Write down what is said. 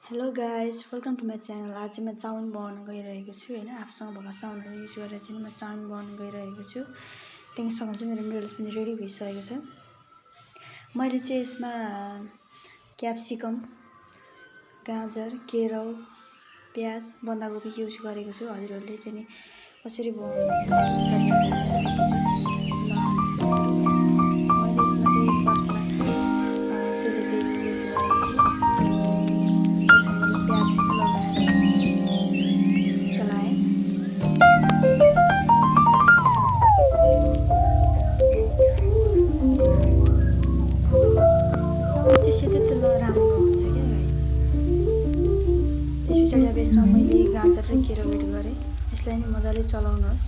Hello guys welcome to my channel. आज म chowmein बनाउन गइरहेको छु हैन। आफ्नो भएको सामानहरू युज गरेर चाहिँ म चाउमिन बनाउन गइरहेको छु। त्यहाँसँग चाहिँ मेरो नुडल्स पनि रेडी भइसकेको छ। मैले चाहिँ यसमा क्याप्सिकम, गाजर, केराउ, प्याज, बन्दाकोपी युज गरेको छु। हजुरहरूले चाहिँ नि कसरी सेतो राम्रो हुन्छ क्या गाइस। त्यस पछाडि अब यसमा मैले गाजर र केराउ एड गरेँ। यसलाई नि मजाले चलाउनुहोस्।